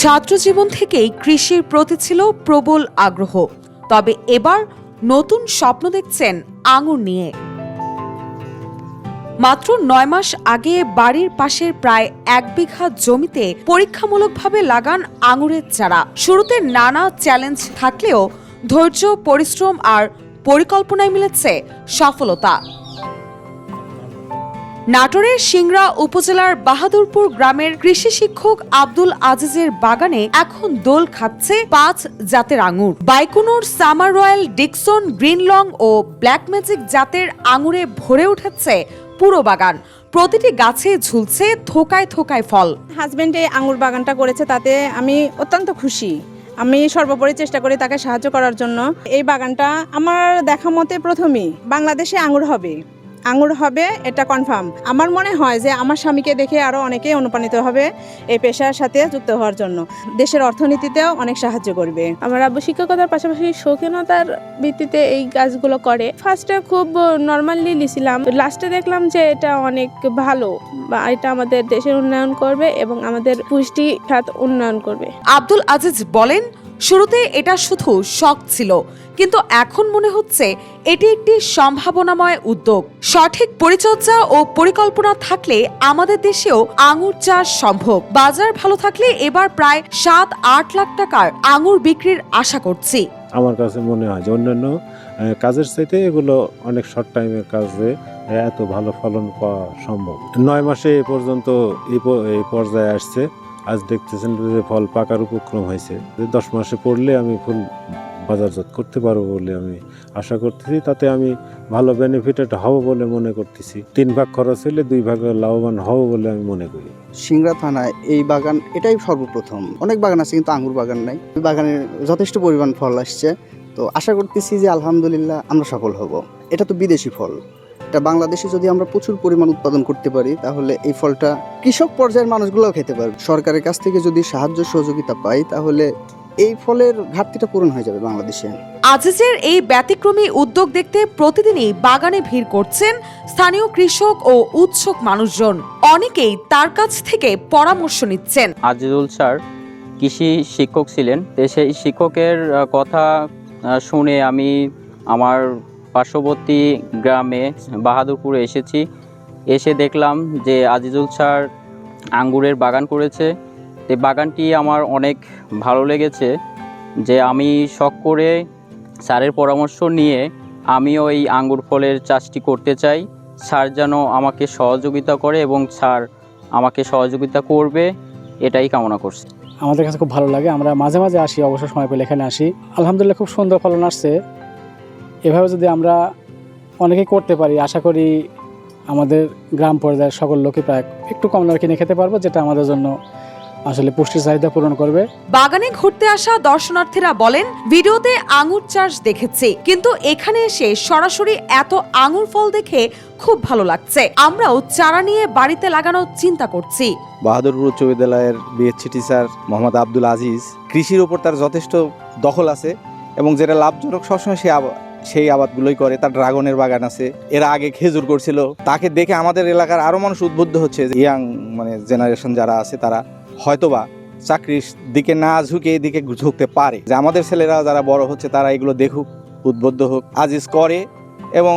ছাত্রজীবন থেকেই কৃষির প্রতি ছিল প্রবল আগ্রহ। তবে এবার নতুন স্বপ্ন দেখছেন আঙুর নিয়ে। মাত্র 9 মাস আগে বাড়ির পাশের প্রায় 1 বিঘা জমিতে পরীক্ষামূলকভাবে লাগান আঙুরের চারা। শুরুতে নানা চ্যালেঞ্জ থাকলেও ধৈর্য, পরিশ্রম আর পরিকল্পনায় মিলেছে সফলতা। নাটোরের সিংড়া উপজেলার বাহাদুরপুর গ্রামের কৃষি শিক্ষক আব্দুল আজিজের বাগানে এখন দোল খাচ্ছে 5 জাতের আঙুর। Baikonur, summer royal, Dixon, green long ও ব্ল্যাক ম্যাজিক জাতের আঙুরে ভরে উঠেছে পুরো বাগান। প্রতিটি গাছে ঝুলছে থোকায় থোকায় ফল। হাজবেন্ড এই আঙুর বাগানটা করেছে, তাতে আমি অত্যন্ত খুশি। আমি সর্বোপরি চেষ্টা করি তাকে সাহায্য করার জন্য। এই বাগানটা আমার দেখা মতে প্রথমেই বাংলাদেশে আঙুর হবে এটা কনফার্ম। আমার মনে হয় যে আমার স্বামীকে দেখে আরো অনেকেই অনুপ্রাণিত হবে এই পেশার সাথে যুক্ত হওয়ার জন্য। দেশের অর্থনীতিতেও অনেক সাহায্য করবে। আমার আব্বু শিক্ষকতার পাশাপাশি শৌখিনতার ভিত্তিতে এই কাজগুলো করে। ফার্স্টে খুব নর্মালি লিছিলাম, লাস্টে দেখলাম যে এটা অনেক ভালো, বা এটা আমাদের দেশের উন্নয়ন করবে এবং আমাদের পুষ্টি খাত উন্নয়ন করবে। আব্দুল আজিজ বলেন, শুরুতে এটা শুধু শখ ছিল, কিন্তু এখন মনে হচ্ছে এটি একটি সম্ভাবনাময় উদ্যোগ। সঠিক পরিচর্যা ও পরিকল্পনা থাকলে আমাদের দেশেও আঙুর চাষ সম্ভব। বাজার ভালো থাকলে এবার প্রায় 7-8 লাখ টাকার আঙুর বিক্রির আশা করছি। আমার কাছে মনে হয় যে অন্যান্য কাজের চাইতে এগুলো অনেক শর্ট টাইমের কাজে এত ভালো ফলন পাওয়া সম্ভব। 9 মাসে এ পর্যন্ত এই পর্যায়ে আসছে। আজ দেখতেছেন যে ফল পাকার উপক্রম হয়েছে। 10 মাসে পড়লে আমি ফুল বাজারজাত করতে পারবো বলে আমি আশা করতেছি। তাতে আমি ভালো বেনিফিটেড হব বলে মনে করতেছি। 3 ভাগ খরচ হলে 2 ভাগ লাভবান হব বলে আমি মনে করি। সিংড়া থানায় এই বাগান এটাই সর্বপ্রথম। অনেক বাগান আছে কিন্তু আঙ্গুর বাগান নাই। এই বাগানে যথেষ্ট পরিমাণ ফল আসছে, তো আশা করতেছি যে আলহামদুলিল্লাহ আমরা সফল হব। এটা তো বিদেশি ফল, এটা বাংলাদেশে যদি আমরা প্রচুর পরিমাণ উৎপাদন করতে পারি তাহলে এই ফলটা কৃষক পর্যায়ের মানুষগুলোও খেতে পারবে। সরকারের কাছ থেকে যদি সাহায্য সহযোগিতা পাই তাহলে এই ফলের ঘাটতিটা পূরণ হয়ে যাবে বাংলাদেশে। আজিজের এই ব্যতিক্রমী উদ্যোগ দেখতে প্রতিদিনই বাগানে ভিড় করছেন স্থানীয় কৃষক ও উৎসুক মানুষজন। অনেকেই তার কাছ থেকে পরামর্শ নিচ্ছেন। আজিজুল স্যার কৃষি শিক্ষক ছিলেন, সেই শিক্ষকের কথা শুনে আমি আমার পার্শ্ববর্তী গ্রামে বাহাদুরপুরে এসে দেখলাম যে আজিজুল স্যার আঙ্গুরের বাগান করেছে। এই বাগানটি আমার অনেক ভালো লেগেছে, যে আমি শখ করে স্যারের পরামর্শ নিয়ে আমিও এই আঙ্গুর ফলের চাষটি করতে চাই। স্যার যেন আমাকে সহযোগিতা করে এবং স্যার আমাকে সহযোগিতা করবে, এটাই কামনা করছি। আমাদের কাছে খুব ভালো লাগে, আমরা মাঝে মাঝে আসি, অবসর সময় পেলে এখানে আসি। আলহামদুলিল্লাহ খুব সুন্দর ফলন আসছে। এভাবে যদি আমরা অনেকেই করতে পারি, আশা করি আমাদের গ্রাম পর্যায়ের সকল লোকই প্রায় একটু কম দামে কিনে খেতে পারবো, যেটা আমাদের জন্য আসলে পুষ্টির চাহিদা পূরণ করবে। বাগানে ঘুরতে আসা দর্শনার্থীরা বলেন, ভিডিওতে আঙুর চাষ দেখেছি, কিন্তু এখানে এসে সরাসরি এত আঙুর ফল দেখে খুব ভালো লাগছে। আমরাও চারা নিয়ে বাড়িতে লাগানোর চিন্তা করছি। বাহাদুরপুর উচ্চ বিদ্যালয়ের বিএসসি টিচার মোহাম্মদ আব্দুল আজিজ কৃষির উপর তার যথেষ্ট দখল আছে এবং যেটা লাভজনক সবসময় সেই আবাদগুলোই করে। তার ড্রাগনের বাগান আছে, এরা আগে খেজুর করছিল। তাকে দেখে আমাদের এলাকার আরও মানুষ উদ্বুদ্ধ হচ্ছে। ইয়াং জেনারেশন যারা আছে তারা হয়তোবা চাকরির দিকে না ঝুঁকে এদিকে ঝুঁকতে পারে, যে আমাদের ছেলেরা যারা বড় হচ্ছে তারা এগুলো দেখুক, উদ্বুদ্ধ হোক। আজিজ করে এবং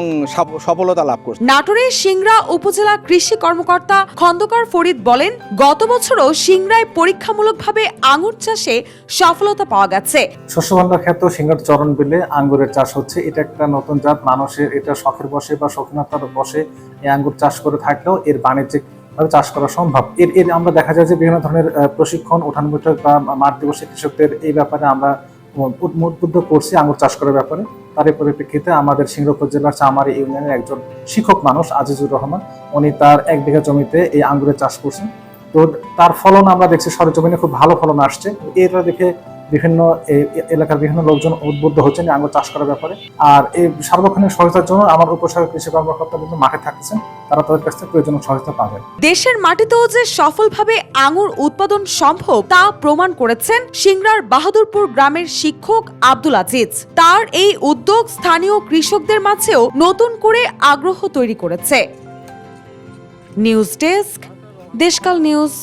সফলতা লাভ করছে। নাটোরের সিংড়া উপজেলা কৃষি কর্মকর্তা খন্দকার ফরিদ বলেন, গত বছরও সিংড়ায় পরীক্ষামূলকভাবে আঙুর চাষে সফলতা পাওয়া গেছে। শস্য ভান্ডার ক্ষেত্র সিংড়ার চরণ বিলে আঙ্গুরের চাষ হচ্ছে। এটা একটা নতুন জাত, মানুষের এটা শখের বসে বা শৌখিনতার বসে এই আঙ্গুর চাষ করে থাকলেও এর বাণিজ্যিক চাষ করা সম্ভব। এর আমরা দেখা যায় যে বিভিন্ন ধরনের প্রশিক্ষণ, উঠান বৈঠক বা মাঠ দিবসে কৃষকদের এই ব্যাপারে আমরা উদ্বুদ্ধ করছি আঙ্গুর চাষ করার ব্যাপারে। তার পরিপ্রেক্ষিতে আমাদের সিংড়া উপজেলার চামারি ইউনিয়নের একজন শিক্ষক মানুষ আজিজুর রহমান, উনি তার 1 বিঘা জমিতে এই আঙ্গুরের চাষ করছেন। তো তার ফলন আমরা দেখছি সরেজমিনে খুব ভালো ফলন আসছে। এটা দেখে বিভিন্ন এলাকার বিভিন্ন লোকজন উদ্বুদ্ধ হচ্ছেন আঙ্গুর চাষ করার ব্যাপারে। আর এই সার্বক্ষণিক সহায়তার জন্য আমার উপসহায়ক কৃষি কর্মকর্তা কিন্তু মাঠে থাকতেছেন, তারা তাদের কাছ থেকে প্রয়োজনীয় সহায়তা পাবেন। দেশের মাটিতেও যে সফলভাবে আঙুর উৎপাদন সম্ভব তা প্রমাণ করেছেন সিংড়ার বাহাদুরপুর গ্রামের শিক্ষক আব্দুল আজিজ। তার এই উদ্যোগ স্থানীয় কৃষকদের মাঝেও নতুন করে আগ্রহ তৈরি করেছে। News desk, Deshkal news.